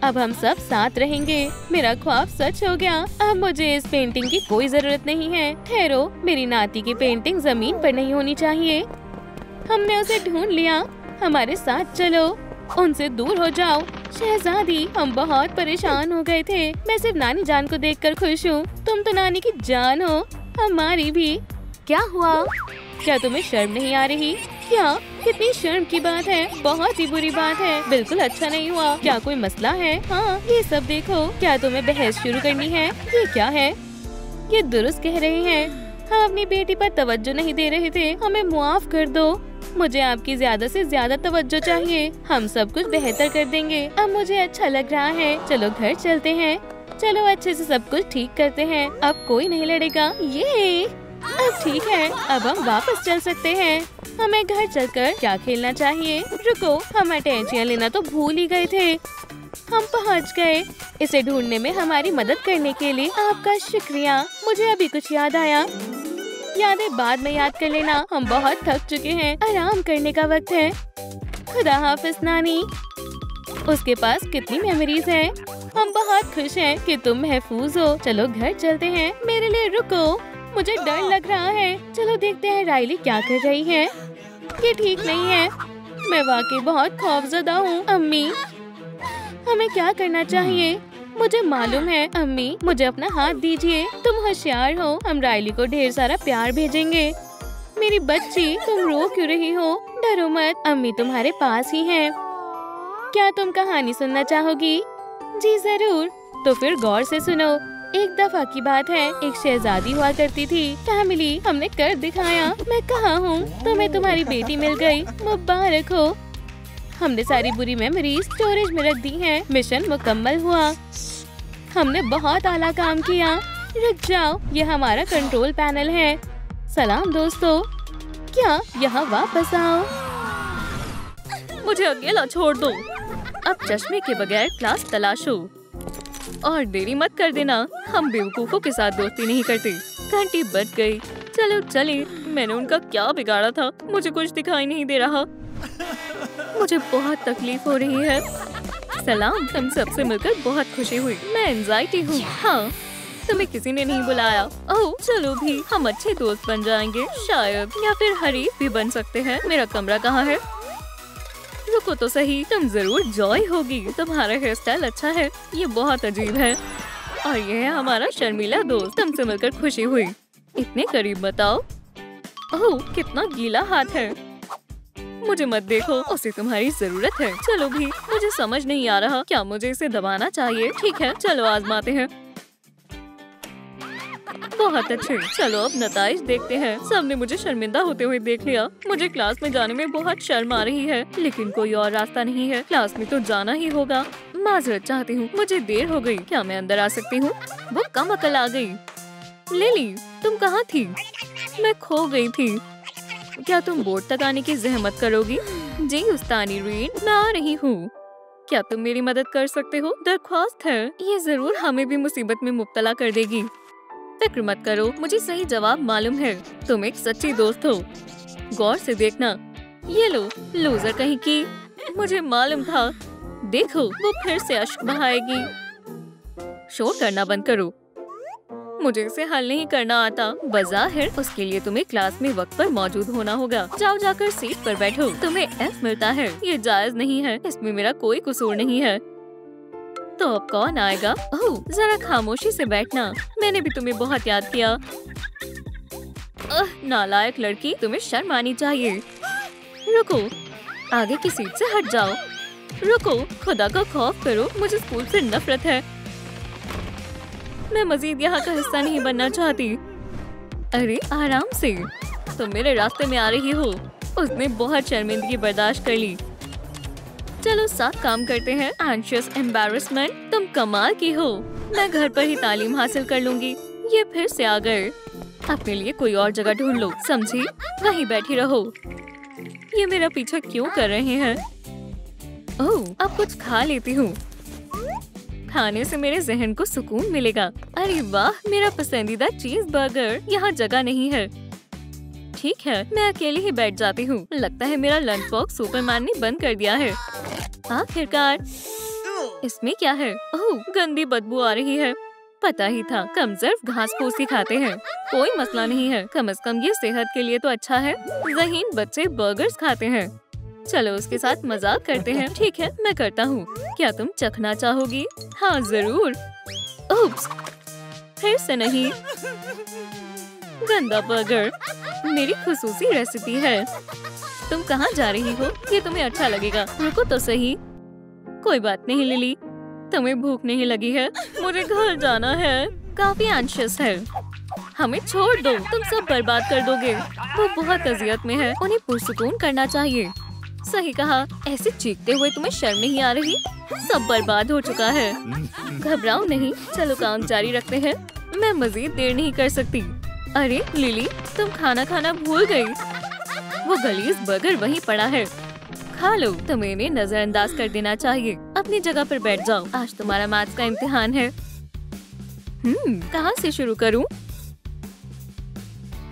अब हम सब साथ रहेंगे। मेरा ख्वाब सच हो गया। अब मुझे इस पेंटिंग की कोई जरूरत नहीं है। ठहरो, मेरी नाती की पेंटिंग जमीन पर नहीं होनी चाहिए। हमने उसे ढूंढ लिया। हमारे साथ चलो। उनसे दूर हो जाओ। शहजादी, हम बहुत परेशान हो गए थे। मैं सिर्फ नानी जान को देखकर खुश हूँ। तुम तो नानी की जान हो। हमारी भी। क्या हुआ? क्या तुम्हें शर्म नहीं आ रही? क्या? कितनी शर्म की बात है। बहुत ही बुरी बात है। बिल्कुल अच्छा नहीं हुआ। क्या कोई मसला है? हाँ, ये सब देखो। क्या तुम्हें बहस शुरू करनी है? ये क्या है? ये दुरुस्त कह रहे हैं। हम अपनी बेटी पर तवज्जो नहीं दे रहे थे। हमें मुआफ कर दो। मुझे आपकी ज्यादा से ज्यादा तवज्जो चाहिए। हम सब कुछ बेहतर कर देंगे। अब मुझे अच्छा लग रहा है। चलो घर चलते हैं। चलो अच्छे से सब कुछ ठीक करते हैं। अब कोई नहीं लड़ेगा। ये अब ठीक है। अब हम वापस चल सकते हैं। हमें घर चलकर क्या खेलना चाहिए? रुको, हम अटैचियाँ लेना तो भूल ही गए थे। हम पहुंच गए। इसे ढूंढने में हमारी मदद करने के लिए आपका शुक्रिया। मुझे अभी कुछ याद आया। यादें बाद में याद कर लेना। हम बहुत थक चुके हैं। आराम करने का वक्त है। खुदा हाफिज नानी। उसके पास कितनी मेमोरीज हैं। हम बहुत खुश हैं कि तुम महफूज हो। चलो घर चलते हैं। मेरे लिए रुको, मुझे डर लग रहा है। चलो देखते हैं राइली क्या कर रही है। ये ठीक नहीं है। मैं वाकई बहुत खौफजदा हूँ। अम्मी, हमें क्या करना चाहिए? मुझे मालूम है। अम्मी, मुझे अपना हाथ दीजिए। तुम होशियार हो। हम राइली को ढेर सारा प्यार भेजेंगे। मेरी बच्ची, तुम रो क्यों रही हो? डरो मत, अम्मी तुम्हारे पास ही हैं। क्या तुम कहानी सुनना चाहोगी? जी जरूर। तो फिर गौर से सुनो। एक दफा की बात है, एक शहजादी हुआ करती थी। फैमिली, हमने कर दिखाया। मैं कहाँ हूँ? तुम्हें तुम्हारी बेटी मिल गई। मुबारक हो। हमने सारी बुरी मेमोरीज स्टोरेज में रख दी हैं। मिशन मुकम्मल हुआ। हमने बहुत आला काम किया। रुक जाओ, ये हमारा कंट्रोल पैनल है। सलाम दोस्तों। क्या यहाँ वापस आओ? मुझे अकेला छोड़ दो। अब चश्मे के बगैर क्लास तलाशो और देरी मत कर देना। हम बेवकूफों के साथ दोस्ती नहीं करते। घंटी बज गई। चलो चले। मैंने उनका क्या बिगाड़ा था? मुझे कुछ दिखाई नहीं दे रहा। मुझे बहुत तकलीफ हो रही है। सलाम, तुम सबसे मिलकर बहुत खुशी हुई। मैं एंजाइटी हूँ। हाँ, तुम्हें किसी ने नहीं बुलाया। ओह, चलो भी, हम अच्छे दोस्त बन जाएंगे शायद, या फिर हरीफ भी बन सकते हैं। मेरा कमरा कहाँ है? रुको तो सही, तुम जरूर जॉय होगी। तुम्हारा हेयर स्टाइल अच्छा है। ये बहुत अजीब है। और ये है हमारा शर्मीला दोस्त। तुमसे मिलकर खुशी हुई। इतने करीब बताओ। ओह, कितना गीला हाथ है। मुझे मत देखो, उसे तुम्हारी जरूरत है। चलो भी, मुझे समझ नहीं आ रहा क्या मुझे इसे दबाना चाहिए। ठीक है, चलो आजमाते हैं। बहुत अच्छे, चलो अब नताइज देखते हैं। सबने मुझे शर्मिंदा होते हुए देख लिया। मुझे क्लास में जाने में बहुत शर्म आ रही है, लेकिन कोई और रास्ता नहीं है। क्लास में तो जाना ही होगा। माजरत चाहती हूँ, मुझे देर हो गई। क्या मैं अंदर आ सकती हूँ? वो कम अकल आ गई। लिली, तुम कहाँ थी? मैं खो गई थी। क्या तुम बोर्ड तक आने की जहमत करोगी? जी उस्तानी रीड, मैं आ रही हूँ। क्या तुम मेरी मदद कर सकते हो? दरख्वास्त है, ये जरूर हमें भी मुसीबत में मुब्तला कर देगी। फिक्र मत करो, मुझे सही जवाब मालूम है। तुम एक सच्ची दोस्त हो। गौर से देखना। ये लो, लूजर कहीं की। मुझे मालूम था। देखो, वो फिर से अश्क बहाएगी। शोर करना बंद करो। मुझे इसे हल नहीं करना आता। बज़ाहिर उसके लिए तुम्हें क्लास में वक्त पर मौजूद होना होगा। जाओ जाकर सीट पर बैठो। तुम्हें F मिलता है, ये जायज नहीं है। इसमें मेरा कोई कसूर नहीं है। तो अब कौन आएगा? ओह, जरा खामोशी से बैठना। मैंने भी तुम्हें बहुत याद किया। नालायक लड़की, तुम्हें शर्म आनी चाहिए। रुको, आगे की सीट से हट जाओ। रुको, खुदा का खौफ करो, मुझे स्कूल से नफरत है। मैं मजीद यहाँ का हिस्सा नहीं बनना चाहती। अरे आराम से, तुम मेरे रास्ते में आ रही हो। उसने बहुत शर्मिंदगी बर्दाश्त कर ली। चलो साथ काम करते हैं। एंशियस एम्बैरेसमेंट, तुम कमाल की हो। मैं घर पर ही तालीम हासिल कर लूंगी। ये फिर से आ गए। अपने लिए कोई और जगह ढूंढ लो, समझी? वहीं बैठी रहो। ये मेरा पीछा क्यों कर रहे हैं? ओह, अब कुछ खा लेती हूँ। खाने से मेरे जहन को सुकून मिलेगा। अरे वाह, मेरा पसंदीदा चीज बर्गर। यहाँ जगह नहीं है। ठीक है, मैं अकेली ही बैठ जाती हूँ। लगता है मेरा लंच बॉक्स सुपरमैन ने बंद कर दिया है। आखिरकार, इसमें क्या है? ओह, गंदी बदबू आ रही है। पता ही था, कमजोर घास फूस ही खाते हैं। कोई मसला नहीं है, कम से कम ये सेहत के लिए तो अच्छा है। ज़हीन बच्चे बर्गर्स खाते हैं। चलो उसके साथ मजाक करते हैं। ठीक है, मैं करता हूँ। क्या तुम चखना चाहोगी? हाँ जरूर। उप्स, फिर से नहीं। गंदा बर्गर, मेरी खुसूसी रेसिपी है। तुम कहाँ जा रही हो? ये तुम्हें अच्छा लगेगा। रुको तो सही। कोई बात नहीं लिली, तुम्हें भूख नहीं लगी है? मुझे घर जाना है। काफी एंशियस है। हमें छोड़ दो, तुम सब बर्बाद कर दोगे। वो बहुत अजियत में है, उन्हें पुरसुकून करना चाहिए। सही कहा। ऐसे चीखते हुए तुम्हें शर्म नहीं आ रही? सब बर्बाद हो चुका है। घबराओ नहीं, चलो काम जारी रखते हैं। मैं मजीद देर नहीं कर सकती। अरे लिली, तुम खाना खाना भूल गई। वो गलीज बर्गर वहीं पड़ा है। खा लो। तुम्हें इन्हें नजरअंदाज कर देना चाहिए। अपनी जगह पर बैठ जाओ। आज तुम्हारा मैथ्स का इम्तिहान है। कहाँ से शुरू करूँ?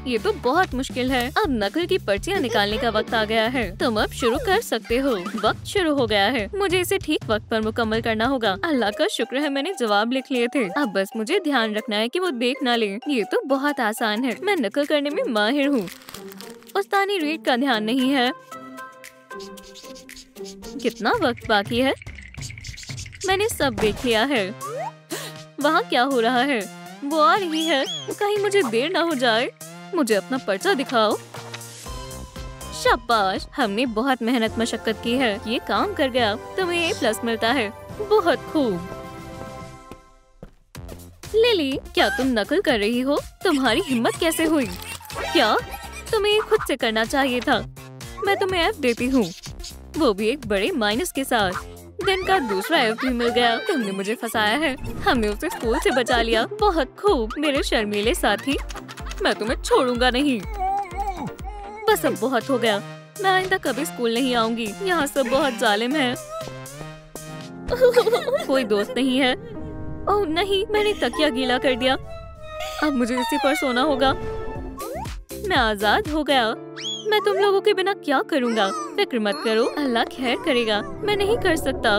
ये तो बहुत मुश्किल है। अब नकल की पर्चियाँ निकालने का वक्त आ गया है। तुम अब शुरू कर सकते हो। वक्त शुरू हो गया है। मुझे इसे ठीक वक्त पर मुकम्मल करना होगा। अल्लाह का शुक्र है मैंने जवाब लिख लिए थे। अब बस मुझे ध्यान रखना है कि वो देख ना ले। ये तो बहुत आसान है। मैं नकल करने में माहिर हूँ। उस्तानी रीड का ध्यान नहीं है। कितना वक्त बाकी है? मैंने सब देख लिया है। वहाँ क्या हो रहा है? वो आ रही है। कहीं मुझे देर ना हो जाए। मुझे अपना पर्चा दिखाओ। शाबाश, हमने बहुत मेहनत मशक्कत की है। ये काम कर गया। तुम्हें A+ मिलता है। बहुत खूब। लिली, क्या तुम नकल कर रही हो? तुम्हारी हिम्मत कैसे हुई? क्या तुम्हें खुद से करना चाहिए था। मैं तुम्हें F देती हूँ, वो भी एक बड़े माइनस के साथ। दिन का दूसरा F भी मिल गया। तुमने मुझे फंसाया है। हमने उसे स्कूल से बचा लिया। बहुत खूब मेरे शर्मीले साथी। मैं तुम्हें छोड़ूंगा नहीं। बस अब बहुत हो गया। मैं आइंदा कभी स्कूल नहीं आऊंगी। यहाँ सब बहुत जालिम है। कोई दोस्त नहीं है। ओह नहीं, मैंने तकिया गीला कर दिया। अब मुझे इसी पर सोना होगा। मैं आजाद हो गया। मैं तुम लोगों के बिना क्या करूँगा? फिक्र मत करो, अल्लाह खैर करेगा। मैं नहीं कर सकता।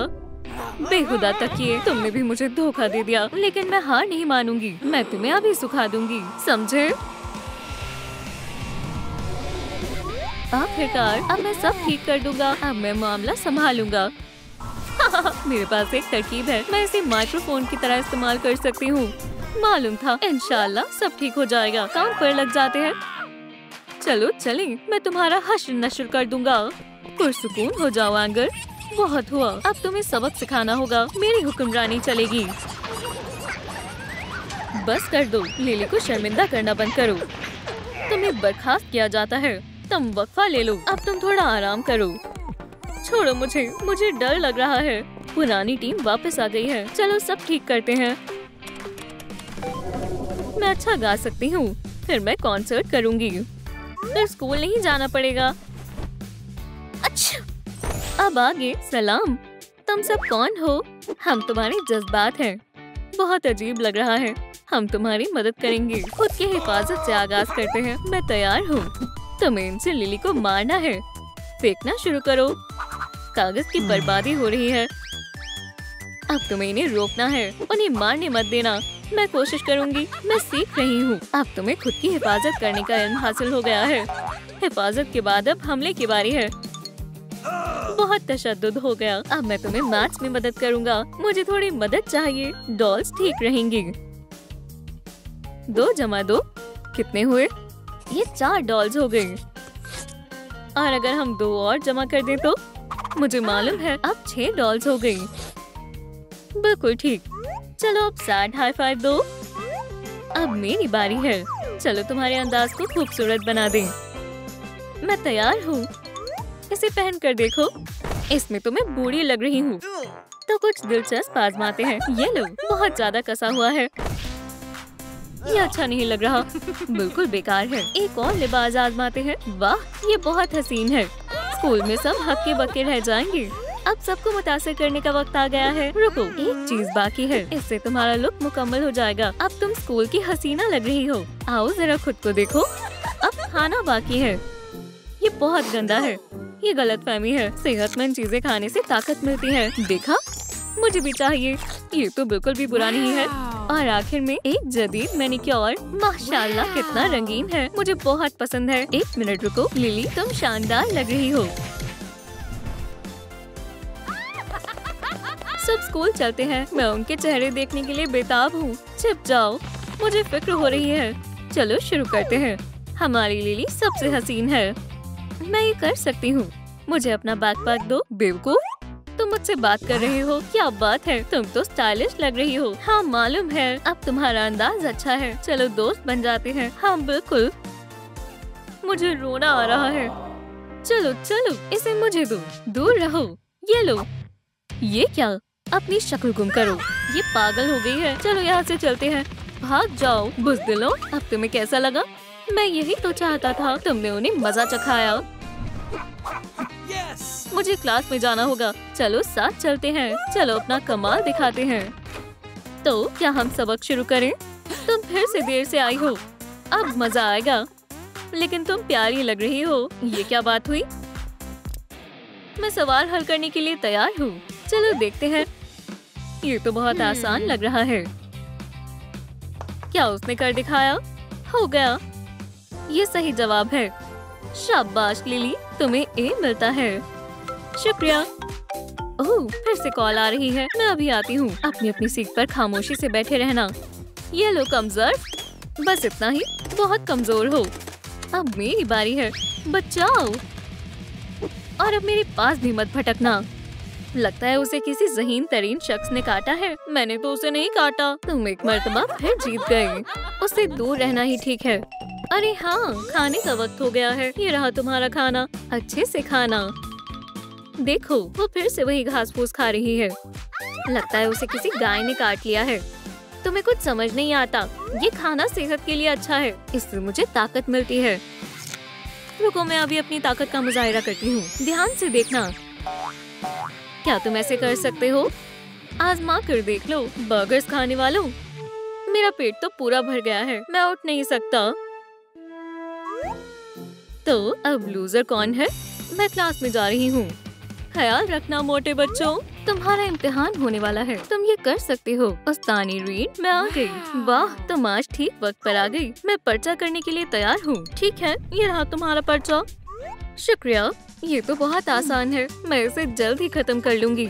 बेहुदा तकिए, तुमने भी मुझे धोखा दे दिया। लेकिन मैं हार नहीं मानूंगी। मैं तुम्हें अभी सुखा दूंगी, समझे? आखिरकार अब मैं सब ठीक कर दूंगा। अब मैं मामला संभालूंगा। मेरे पास एक तरकीब है। मैं इसे माइक्रोफोन की तरह इस्तेमाल कर सकती हूँ। मालूम था, इंशाल्लाह सब ठीक हो जाएगा। काम पर लग जाते हैं। चलो चलें, मैं तुम्हारा हश्र नश्र कर दूंगा। पुरसुकून हो जाओ एंगर। बहुत हुआ, अब तुम्हें सबक सिखाना होगा। मेरी हुक्मरानी चलेगी। बस कर दो, लिली को शर्मिंदा करना बंद करो। तुम्हें बर्खास्त किया जाता है। तुम वक्फा ले लो, अब तुम थोड़ा आराम करो। छोड़ो मुझे डर लग रहा है। पुरानी टीम वापस आ गई है। चलो सब ठीक करते हैं। मैं अच्छा गा सकती हूँ, फिर मैं कॉन्सर्ट करूँगी। फिर स्कूल नहीं जाना पड़ेगा। अच्छा, अब आगे सलाम। तुम सब कौन हो? हम तुम्हारे जज्बात हैं। बहुत अजीब लग रहा है। हम तुम्हारी मदद करेंगे। खुद की हिफाजत से आगाज करते हैं। मैं तैयार हूँ। तुम्हें इनसे लिली को मारना है। फेंकना शुरू करो। कागज की बर्बादी हो रही है। अब तुम्हें इन्हें रोकना है। उन्हें मारने मत देना। मैं कोशिश करूंगी। मैं सीख रही हूँ। अब तुम्हें खुद की हिफाजत करने का इल्म हासिल हो गया है। हिफाजत के बाद अब हमले की बारी है। बहुत तशद्दुद हो गया। अब मैं तुम्हें मैथ्स में मदद करूंगा। मुझे थोड़ी मदद चाहिए। डॉल्स ठीक रहेंगी। 2 जमा 2 कितने हुए? ये 4 डॉल्स हो गए। और अगर हम 2 और जमा कर दें तो? मुझे मालूम है अब 6 डॉल्स हो गई। बिल्कुल ठीक। चलो अब सैड हाई फाइव दो। अब मेरी बारी है। चलो तुम्हारे अंदाज को खूबसूरत बना दें। मैं तैयार हूँ। इसे पहन कर देखो। इसमें तो मैं बूढ़ी लग रही हूँ। तो कुछ दिलचस्प आजमाते हैं। ये लो, बहुत ज्यादा कसा हुआ है। ये अच्छा नहीं लग रहा। बिल्कुल बेकार है। एक और लिबास आजमाते हैं। वाह, ये बहुत हसीन है। स्कूल में सब हक्के बक्के रह जाएंगे। अब सबको मुतासिर करने का वक्त आ गया है। रुको, एक चीज बाकी है। इससे तुम्हारा लुक मुकम्मल हो जाएगा। अब तुम स्कूल की हसीना लग रही हो। आओ जरा खुद को देखो। अब खाना बाकी है। ये बहुत गंदा है। ये गलतफहमी है। सेहतमंद चीजें खाने से ताकत मिलती है। देखा, मुझे भी चाहिए। ये तो बिल्कुल भी बुरा नहीं है। और आखिर में एक जदीद मैनिक्योर। माशाल्लाह कितना रंगीन है। मुझे बहुत पसंद है। 1 मिनट रुको। लिली, तुम शानदार लग रही हो। सब स्कूल चलते हैं। मैं उनके चेहरे देखने के लिए बेताब हूँ। छिप जाओ, मुझे फिक्र हो रही है। चलो शुरू करते हैं। हमारी लिली सबसे हसीन है। मैं ये कर सकती हूँ। मुझे अपना बैकपैक दो। बेवकूफ, तुम मुझसे बात कर रहे हो? क्या बात है, तुम तो स्टाइलिश लग रही हो। हाँ मालूम है। अब तुम्हारा अंदाज अच्छा है। चलो दोस्त बन जाते हैं। हाँ बिल्कुल। मुझे रोना आ रहा है। चलो चलो, इसे मुझे दो। दूर रहो। ये लो। ये क्या? अपनी शक्ल गुम करो। ये पागल हो गई है। चलो यहाँ से चलते हैं। भाग जाओ बुज़दिलों। अब तुम्हें कैसा लगा? मैं यही तो चाहता था। तुमने उन्हें मजा चखाया। मुझे क्लास में जाना होगा। चलो साथ चलते हैं। चलो अपना कमाल दिखाते हैं। तो क्या हम सबक शुरू करें? तुम फिर से देर से आई हो। अब मजा आएगा। लेकिन तुम प्यारी लग रही हो। ये क्या बात हुई? मैं सवाल हल करने के लिए तैयार हूँ। चलो देखते हैं। ये तो बहुत आसान लग रहा है। क्या उसने कर दिखाया? हो गया। ये सही जवाब है। शाबाश लिली, तुम्हें ए मिलता है। शुक्रिया। ओह, फिर से कॉल आ रही है। मैं अभी आती हूँ। अपनी अपनी सीट पर खामोशी से बैठे रहना। ये लो कमजोर। बस इतना ही। बहुत कमजोर हो। अब मेरी बारी है। बचाओ। और अब मेरे पास भी मत भटकना। लगता है उसे किसी ज़हीन तरीन शख्स ने काटा है। मैंने तो उसे नहीं काटा। तुम एक मर्तबा फिर जीत गए। उससे दूर रहना ही ठीक है। अरे हाँ, खाने का वक्त हो गया है। ये रहा तुम्हारा खाना। अच्छे से खाना। देखो, वो फिर से वही घास फूस खा रही है। लगता है उसे किसी गाय ने काट लिया है। तुम्हें कुछ समझ नहीं आता। ये खाना सेहत के लिए अच्छा है। इससे मुझे ताकत मिलती है। रुको, मैं अभी अपनी ताकत का मुजाहिरा करती हूँ। ध्यान से देखना। क्या तुम ऐसे कर सकते हो? आजमा कर देख लो। बर्गर्स खाने वालों, मेरा पेट तो पूरा भर गया है। मैं उठ नहीं सकता। तो अब लूजर कौन है? मैं क्लास में जा रही हूँ। ख्याल रखना मोटे बच्चों। तुम्हारा इम्तिहान होने वाला है। तुम ये कर सकते हो। उस्तानी रीड, मैं आ गई। वाह, तुम आज ठीक वक्त पर आ गई। मैं पर्चा करने के लिए तैयार हूँ। ठीक है, ये रहा तुम्हारा पर्चा। शुक्रिया। ये तो बहुत आसान है। मैं इसे जल्द ही खत्म कर लूंगी।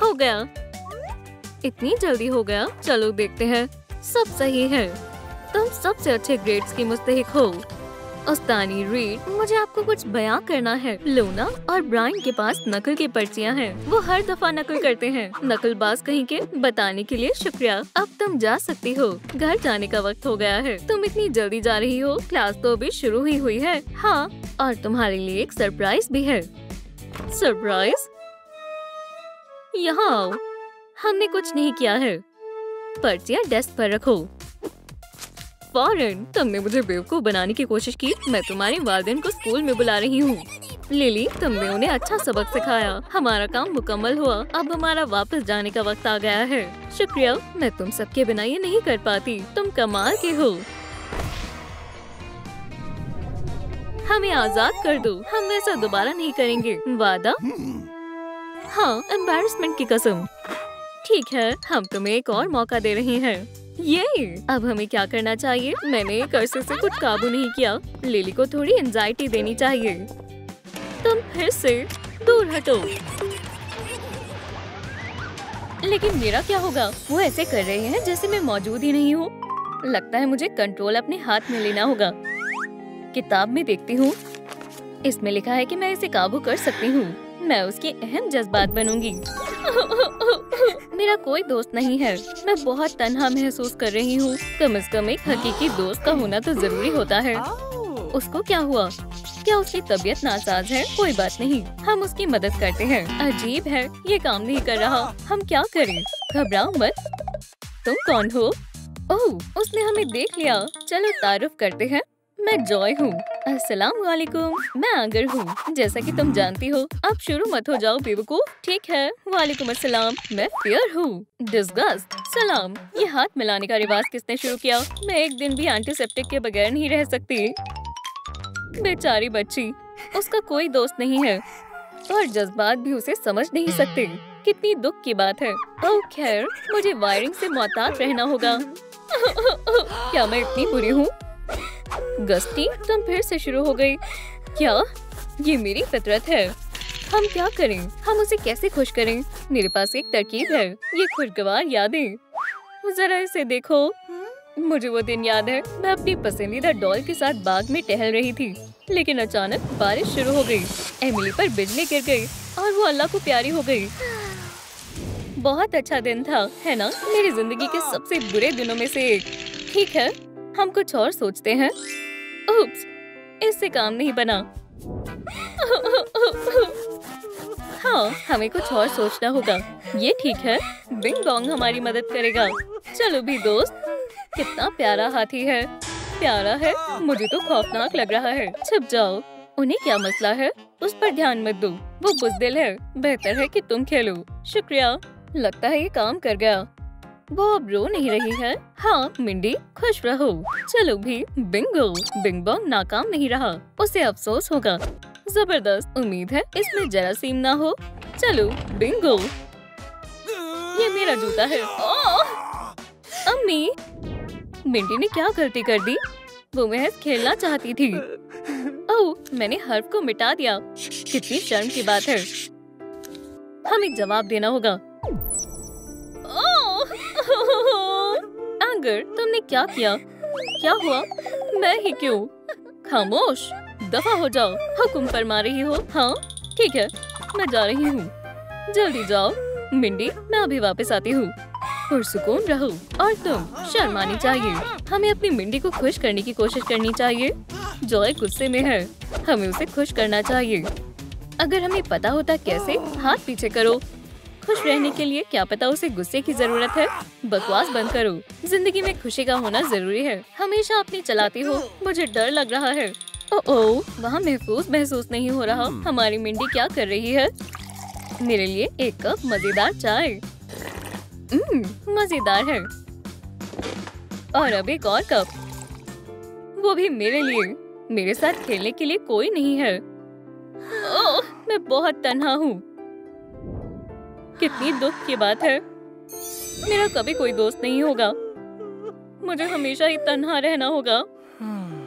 हो गया। इतनी जल्दी हो गया। चलो देखते हैं। सब सही है। तुम सबसे अच्छे ग्रेड्स की मुस्तहिक हो। उस्तानी रीड, मुझे आपको कुछ बयां करना है। लूना और ब्रायन के पास नकल की पर्चियां हैं। वो हर दफा नकल करते हैं। नकलबाज कहीं के। बताने के लिए शुक्रिया। अब तुम जा सकती हो। घर जाने का वक्त हो गया है। तुम इतनी जल्दी जा रही हो? क्लास तो अभी शुरू ही हुई है। हाँ, और तुम्हारे लिए एक सरप्राइज भी है। सरप्राइज? यहाँ आओ। हमने कुछ नहीं किया है। पर्चियाँ डेस्क पर रखो। फौरन, तुमने मुझे बेवकूफ बनाने की कोशिश की। मैं तुम्हारे वालिदैन को स्कूल में बुला रही हूँ। लिली, तुमने उन्हें अच्छा सबक सिखाया। हमारा काम मुकम्मल हुआ। अब हमारा वापस जाने का वक्त आ गया है। शुक्रिया। मैं तुम सबके बिना ये नहीं कर पाती। तुम कमाल के हो। हमें आजाद कर दो। हम ऐसा दोबारा नहीं करेंगे। वादा? हाँ, एम्बैरेसमेंट की कसम। ठीक है, हम तुम्हें एक और मौका दे रहे हैं। ये अब हमें क्या करना चाहिए? मैंने एक अरसे से कुछ काबू नहीं किया। लिली को थोड़ी एंजाइटी देनी चाहिए। तुम फिर से दूर हटो। लेकिन मेरा क्या होगा? वो ऐसे कर रहे हैं जैसे मैं मौजूद ही नहीं हूँ। लगता है मुझे कंट्रोल अपने हाथ में लेना होगा। किताब में देखती हूँ। इसमें लिखा है कि मैं इसे काबू कर सकती हूँ। मैं उसकी अहम जज्बात बनूंगी। मेरा कोई दोस्त नहीं है। मैं बहुत तन्हा महसूस कर रही हूँ। कम से कम एक हकीकी दोस्त का होना तो जरूरी होता है। उसको क्या हुआ? क्या उसकी तबीयत नासाज है? कोई बात नहीं, हम उसकी मदद करते हैं। अजीब है, ये काम नहीं कर रहा। हम क्या करें? घबराओ मत। तुम कौन हो? ओह, उसने हमें देख लिया। चलो तारुफ करते हैं। मैं जॉय हूँ। अस्सलाम वालेकुम। मैं आगर हूँ। जैसा कि तुम जानती हो। अब शुरू मत हो जाओ बेवकूफ। ठीक है। वालेकुम अस्सलाम। मैं फियर हूँ। डिस्गस्ट। सलाम। ये हाथ मिलाने का रिवाज किसने शुरू किया? मैं एक दिन भी एंटीसेप्टिक के बगैर नहीं रह सकती। बेचारी बच्ची, उसका कोई दोस्त नहीं है और जज्बात भी उसे समझ नहीं सकते। कितनी दुख की बात है। ओह खैर, मुझे वायरिंग से मोहतात रहना होगा। क्या मैं इतनी बुरी हूँ? गस्ती, तुम फिर से शुरू हो गई। क्या? ये मेरी फितरत है। हम क्या करें? हम उसे कैसे खुश करें? मेरे पास एक तरकीब है। ये खुशगवार यादें। जरा इसे देखो। मुझे वो दिन याद है। मैं अपनी पसंदीदा डॉल के साथ बाग में टहल रही थी, लेकिन अचानक बारिश शुरू हो गई। एमिली पर बिजली गिर गई और वो अल्लाह को प्यारी हो गई। बहुत अच्छा दिन था, है ना? मेरी जिंदगी के सबसे बुरे दिनों में से एक। ठीक है, हम कुछ और सोचते हैं। उप्स, इससे काम नहीं बना। हाँ, हमें कुछ और सोचना होगा। ये ठीक है, बिंग बॉन्ग हमारी मदद करेगा। चलो भी दोस्त। कितना प्यारा हाथी है। प्यारा है? मुझे तो खौफनाक लग रहा है। छुप जाओ। उन्हें क्या मसला है? उस पर ध्यान मत दो। वो बुज़दिल है। बेहतर है कि तुम खेलो। शुक्रिया। लगता है ये काम कर गया। वो अब रो नहीं रही है। हाँ मिंडी, खुश रहो। चलो भी। बिंगो। बिंग बॉन्ग नाकाम नहीं रहा। उसे अफसोस होगा। जबरदस्त। उम्मीद है इसमें जरासीम ना हो। चलो बिंगो। ये मेरा जूता है। अम्मी, मिंडी ने क्या गलती कर दी? वो महज खेलना चाहती थी। ओह, मैंने हर्फ को मिटा दिया। कितनी शर्म की बात है। हमें जवाब देना होगा। आगर, तुमने क्या किया? क्या हुआ? मैं ही क्यों? खामोश, दफा हो जाओ। हुक्म फरमा रही हो? हाँ ठीक है, मैं जा रही हूँ। जल्दी जाओ। मिंडी, मैं अभी वापस आती हूँ। पुरसुकून रहो। और तुम, शर्म आनी चाहिए। हमें अपनी मिंडी को खुश करने की कोशिश करनी चाहिए। जॉय गुस्से में है। हमें उसे खुश करना चाहिए। अगर हमें पता होता कैसे। हाथ पीछे करो। खुश रहने के लिए क्या पता उसे गुस्से की जरूरत है। बकवास बंद करो। जिंदगी में खुशी का होना जरूरी है। हमेशा अपनी चलाती हो। मुझे डर लग रहा है। ओह, वहाँ महफूज महसूस नहीं हो रहा। हमारी मिंडी क्या कर रही है? मेरे लिए एक कप मजेदार चाय। मजेदार है। और अब एक और कप, वो भी मेरे लिए। मेरे साथ खेलने के लिए कोई नहीं है। ओह, मैं बहुत तन्हा हूँ। कितनी दुख की बात है। मेरा कभी कोई दोस्त नहीं होगा। मुझे हमेशा ही तन्हा रहना होगा।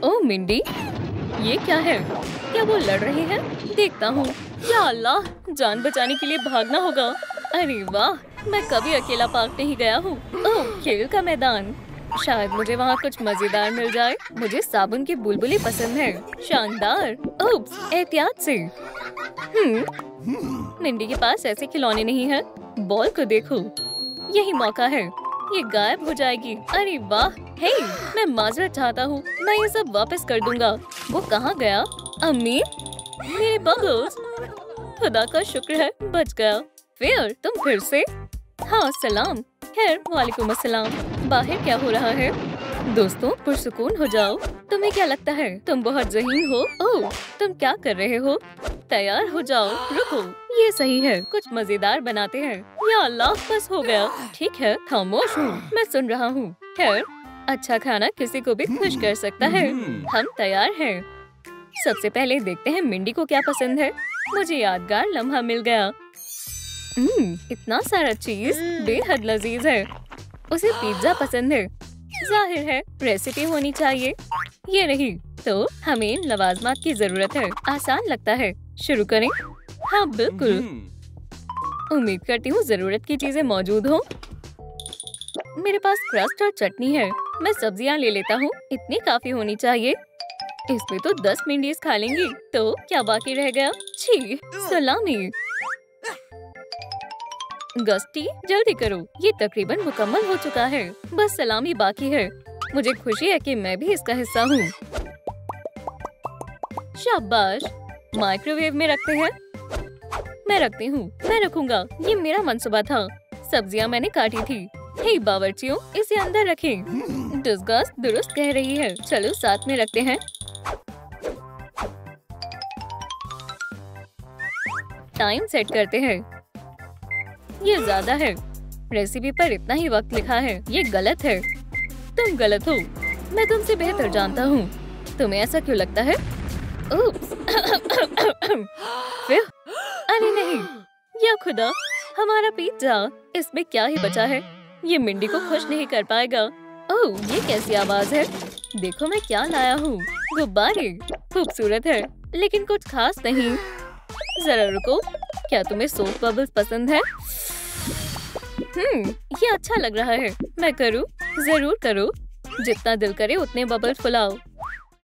ओह मिंडी, ये क्या है? क्या वो लड़ रहे हैं? देखता हूँ। या अल्लाह, जान बचाने के लिए भागना होगा। अरे वाह, मैं कभी अकेला पार्क नहीं गया हूँ। ओह, खेल का मैदान। शायद मुझे वहाँ कुछ मजेदार मिल जाए। मुझे साबुन की बुलबुली पसंद है। शानदार। ओप्स, एहतियात से। मिंडी के पास ऐसे खिलौने नहीं है। बॉल को देखो, यही मौका है। ये गायब हो जाएगी। अरे वाह। हे, मैं माजरत चाहता हूँ। मैं ये सब वापस कर दूंगा। वो कहाँ गया? अम्मी, मेरे बबल्स। खुदा का शुक्र है, बच गया। फिर तुम फिर से? हाँ सलाम। खैर, वालेकुम अस्सलाम। बाहर क्या हो रहा है? दोस्तों, पुरसुकून हो जाओ। तुम्हें क्या लगता है तुम बहुत ज़हीन हो? ओह, तुम क्या कर रहे हो? तैयार हो जाओ। रुको, ये सही है। कुछ मजेदार बनाते हैं। या अल्लाह, बस हो गया। ठीक है, खामोश हूँ, मैं सुन रहा हूँ। खैर, अच्छा खाना किसी को भी खुश कर सकता है। हम तैयार हैं। सबसे पहले देखते हैं मिंडी को क्या पसंद है। मुझे यादगार लम्हा मिल गया। इतना सारा चीज, बेहद लजीज है। उसे पिज्जा पसंद है। जाहिर है रेसिपी होनी चाहिए। ये रही। तो हमें लवाजमात की जरूरत है। आसान लगता है। शुरू करें? हाँ बिल्कुल। उम्मीद करती हूँ जरूरत की चीजें मौजूद हो। मेरे पास क्रस्ट और चटनी है। मैं सब्जियाँ ले लेता हूँ। इतनी काफी होनी चाहिए। इसमें तो 10 मिंडीज खा लेंगी। तो क्या बाकी रह गया? छी, सलामी। गस्टी, जल्दी करो। ये तकरीबन मुकम्मल हो चुका है। बस सलामी बाकी है। मुझे खुशी है कि मैं भी इसका हिस्सा हूँ। शाबाश। माइक्रोवेव में रखते हैं। मैं रखती हूँ। मैं रखूंगा। ये मेरा मंसूबा था। सब्जियाँ मैंने काटी थी। हे बावर्चियों, इसे अंदर रखें। डिस्गस्ट दुरुस्त कह रही है। चलो साथ में रखते हैं। टाइम सेट करते हैं। ये ज्यादा है। रेसिपी पर इतना ही वक्त लिखा है। ये गलत है। तुम गलत हो। मैं तुमसे बेहतर जानता हूँ। तुम्हें ऐसा क्यों लगता है? उप्स। फिर? अरे नहीं, या खुदा, हमारा पिज्जा। इसमें क्या ही बचा है। ये मिंडी को खुश नहीं कर पाएगा। ओह, ये कैसी आवाज है? देखो मैं क्या लाया हूँ। गुब्बारे। खूबसूरत है, लेकिन कुछ खास नहीं। जरा रुको, क्या तुम्हें सोप बबल्स पसंद है? ये अच्छा लग रहा है। मैं करूँ? जरूर करो। जितना दिल करे उतने बबल्स फुलाओ।